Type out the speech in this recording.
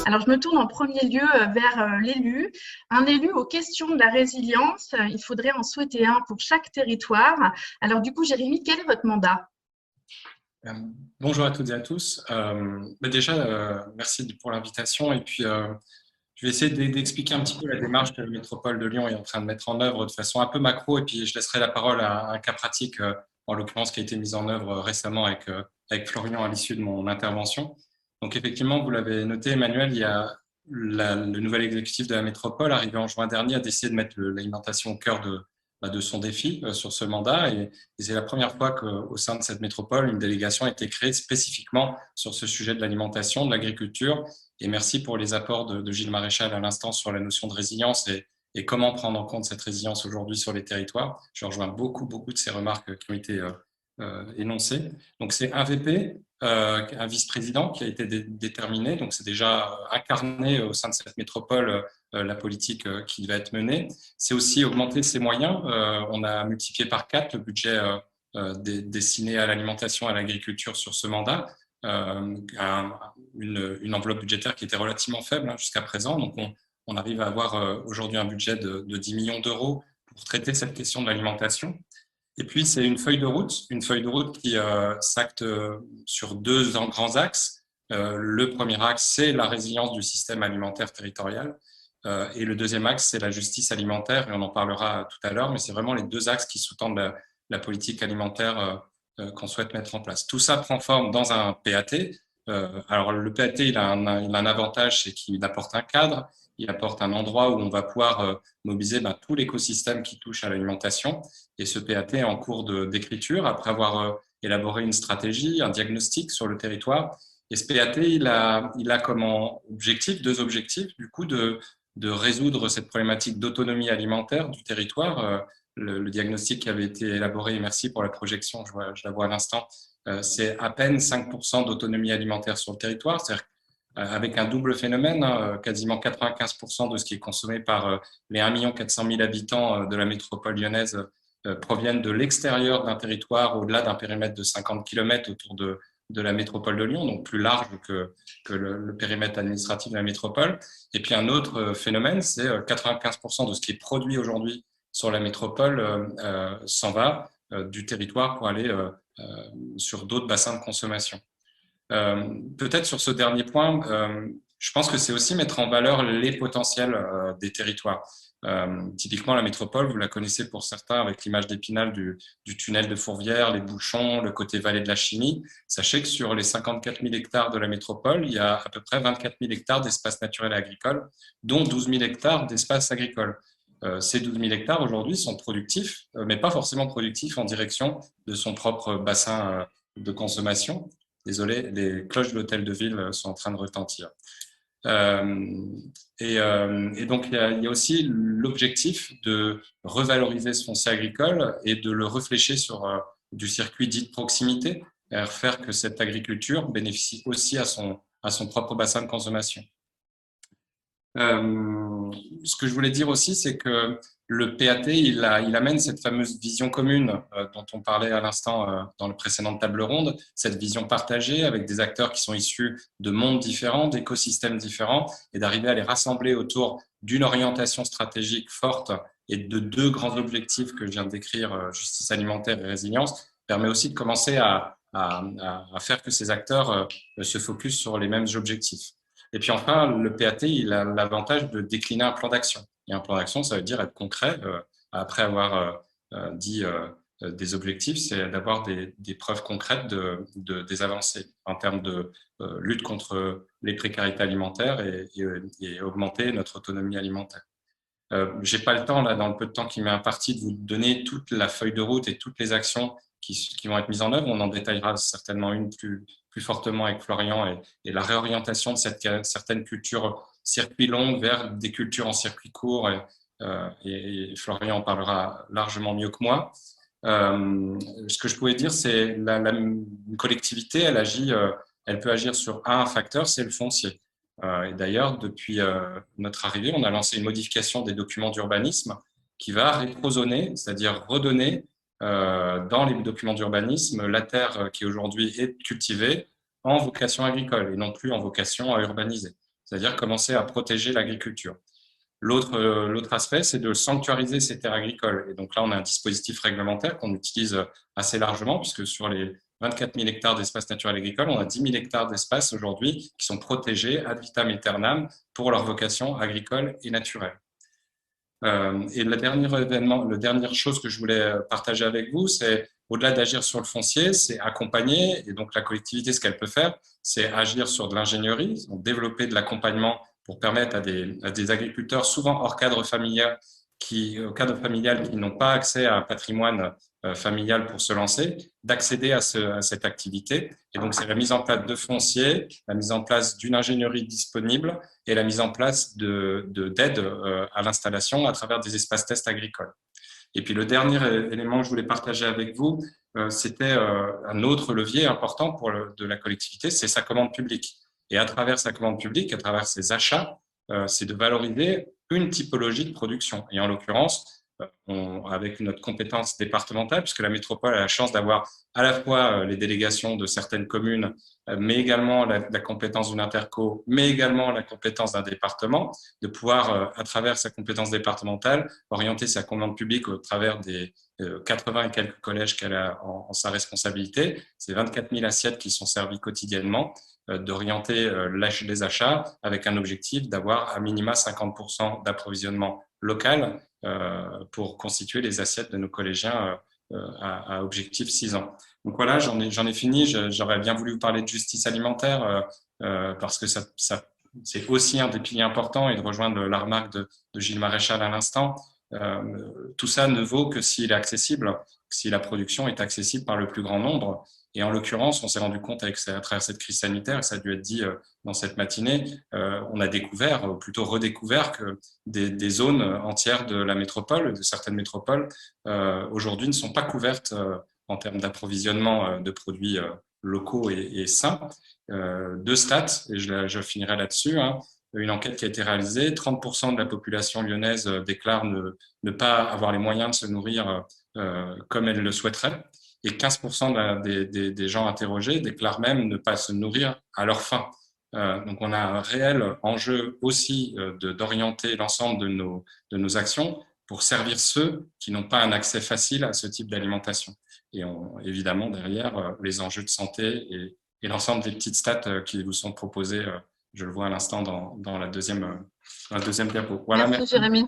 Alors, je me tourne en premier lieu vers l'élu. Un élu aux questions de la résilience, il faudrait en souhaiter un pour chaque territoire. Alors, du coup, Jérémy, quel est votre mandat? Euh, Bonjour à toutes et à tous. Déjà, merci pour l'invitation. Et puis, je vais essayer d'expliquer un petit peu la démarche que la métropole de Lyon est en train de mettre en œuvre de façon un peu macro. Et puis, je laisserai la parole à un cas pratique, en l'occurrence, qui a été mis en œuvre récemment avec Florian à l'issue de mon intervention. Donc, effectivement, vous l'avez noté, Emmanuel, il y a le nouvel exécutif de la métropole, arrivé en juin dernier, a décidé de mettre l'alimentation au cœur de son défi sur ce mandat. Et c'est la première fois qu'au sein de cette métropole, une délégation a été créée spécifiquement sur ce sujet de l'alimentation, de l'agriculture. Et merci pour les apports de Gilles Maréchal à l'instant sur la notion de résilience et comment prendre en compte cette résilience aujourd'hui sur les territoires. Je rejoins beaucoup de ces remarques qui ont été énoncées. Donc c'est un VP, un vice-président qui a été déterminé. Donc c'est déjà incarné au sein de cette métropole la politique qui va être menée. C'est aussi augmenter ses moyens. On a multiplié par 4 le budget destiné à l'alimentation et à l'agriculture sur ce mandat. Une enveloppe budgétaire qui était relativement faible jusqu'à présent. Donc, on arrive à avoir aujourd'hui un budget de 10 millions d'euros pour traiter cette question de l'alimentation. Et puis, c'est une feuille de route qui s'acte sur deux grands axes. Le premier axe, c'est la résilience du système alimentaire territorial. Et le deuxième axe, c'est la justice alimentaire, et on en parlera tout à l'heure, mais c'est vraiment les deux axes qui sous-tendent la politique alimentaire qu'on souhaite mettre en place. Tout ça prend forme dans un PAT. Alors, le PAT, il a un avantage, c'est qu'il apporte un cadre, il apporte un endroit où on va pouvoir mobiliser tout l'écosystème qui touche à l'alimentation. Et ce PAT est en cours d'écriture, après avoir élaboré une stratégie, un diagnostic sur le territoire. Et ce PAT, il a comme objectif, deux objectifs, du coup, de résoudre cette problématique d'autonomie alimentaire du territoire. Le diagnostic qui avait été élaboré, et merci pour la projection, je la vois à l'instant, c'est à peine 5% d'autonomie alimentaire sur le territoire, c'est-à-dire avec un double phénomène, quasiment 95% de ce qui est consommé par les 1 400 000 habitants de la métropole lyonnaise proviennent de l'extérieur d'un territoire au-delà d'un périmètre de 50 km autour de la métropole de Lyon, donc plus large que le périmètre administratif de la métropole. Et puis un autre phénomène, c'est 95% de ce qui est produit aujourd'hui sur la métropole s'en va du territoire pour aller sur d'autres bassins de consommation. Peut-être sur ce dernier point, je pense que c'est aussi mettre en valeur les potentiels des territoires. Typiquement, la métropole, vous la connaissez pour certains avec l'image d'Épinal du tunnel de Fourvière, les bouchons, le côté vallée de la chimie. Sachez que sur les 54 000 hectares de la métropole, il y a à peu près 24 000 hectares d'espaces naturels et agricoles, dont 12 000 hectares d'espaces agricoles. Ces 12 000 hectares aujourd'hui sont productifs, mais pas forcément productifs en direction de son propre bassin de consommation. Désolé, les cloches de l'hôtel de ville sont en train de retentir. Euh, et donc, il y a aussi l'objectif de revaloriser ce foncier agricole et de le réfléchir sur du circuit dit de proximité, et faire que cette agriculture bénéficie aussi à son propre bassin de consommation. Ce que je voulais dire aussi, c'est que le PAT, il amène cette fameuse vision commune dont on parlait à l'instant dans le précédent table ronde, cette vision partagée avec des acteurs qui sont issus de mondes différents, d'écosystèmes différents, et d'arriver à les rassembler autour d'une orientation stratégique forte et de deux grands objectifs que je viens de décrire, justice alimentaire et résilience, permet aussi de commencer à faire que ces acteurs se focusent sur les mêmes objectifs. Et puis enfin, le PAT, il a l'avantage de décliner un plan d'action. Et un plan d'action, ça veut dire être concret. Après avoir dit des objectifs, c'est d'avoir des preuves concrètes des avancées en termes de lutte contre les précarités alimentaires et augmenter notre autonomie alimentaire. J'ai pas le temps, là, dans le peu de temps qui m'est imparti, de vous donner toute la feuille de route et toutes les actions qui vont être mises en œuvre. On en détaillera certainement une plus fortement avec Florian et la réorientation de certaines cultures circuits longs vers des cultures en circuit court. Et Florian en parlera largement mieux que moi. Ce que je pouvais dire, c'est une collectivité, elle peut agir sur un facteur, c'est le foncier. Et d'ailleurs, depuis notre arrivée, on a lancé une modification des documents d'urbanisme qui va rétrozoner, c'est-à-dire redonner dans les documents d'urbanisme la terre qui aujourd'hui est cultivée en vocation agricole et non plus en vocation à urbaniser. c'est-à-dire commencer à protéger l'agriculture. L'autre aspect, c'est de sanctuariser ces terres agricoles. Et donc là, on a un dispositif réglementaire qu'on utilise assez largement, puisque sur les 24 000 hectares d'espaces naturels agricoles, on a 10 000 hectares d'espaces aujourd'hui qui sont protégés ad vitam aeternam pour leur vocation agricole et naturelle. Et la dernière chose que je voulais partager avec vous, c'est au-delà d'agir sur le foncier, c'est accompagner. Et donc la collectivité, ce qu'elle peut faire, c'est agir sur de l'ingénierie, donc développer de l'accompagnement pour permettre à des agriculteurs, souvent hors cadre familial, qui n'ont pas accès à un patrimoine familial pour se lancer, d'accéder à cette activité. Et donc, c'est la mise en place de fonciers, la mise en place d'une ingénierie disponible et la mise en place d'aides à l'installation à travers des espaces tests agricoles. Et puis, le dernier élément que je voulais partager avec vous, c'était un autre levier important de la collectivité, c'est sa commande publique. Et à travers sa commande publique, à travers ses achats, c'est de valoriser une typologie de production. Et en l'occurrence, avec notre compétence départementale, puisque la métropole a la chance d'avoir à la fois les délégations de certaines communes, mais également la compétence d'une interco, mais également la compétence d'un département, de pouvoir, à travers sa compétence départementale, orienter sa commande publique au travers des 80 et quelques collèges qu'elle a en sa responsabilité. C'est 24 000 assiettes qui sont servies quotidiennement, d'orienter les achats avec un objectif d'avoir à minima 50% d'approvisionnement local pour constituer les assiettes de nos collégiens à objectif 6 ans. Donc voilà, j'en ai fini. J'aurais bien voulu vous parler de justice alimentaire parce que c'est aussi un des piliers importants et de rejoindre la remarque de Gilles Maréchal à l'instant. Tout ça ne vaut que s'il est accessible, si la production est accessible par le plus grand nombre. Et en l'occurrence, on s'est rendu compte à travers cette crise sanitaire, et ça a dû être dit dans cette matinée, on a découvert, ou plutôt redécouvert, que des zones entières de la métropole, de certaines métropoles, aujourd'hui ne sont pas couvertes en termes d'approvisionnement de produits locaux et sains. Deux stats, et je finirai là-dessus, hein. Une enquête qui a été réalisée, 30% de la population lyonnaise déclare ne pas avoir les moyens de se nourrir comme elle le souhaiterait. Et 15% des gens interrogés déclarent même ne pas se nourrir à leur faim. Donc, on a un réel enjeu aussi d'orienter l'ensemble de nos actions pour servir ceux qui n'ont pas un accès facile à ce type d'alimentation. Et évidemment, derrière, les enjeux de santé et l'ensemble des petites stats qui vous sont proposées, je le vois à l'instant dans la deuxième diapo. Voilà, merci Jérémy.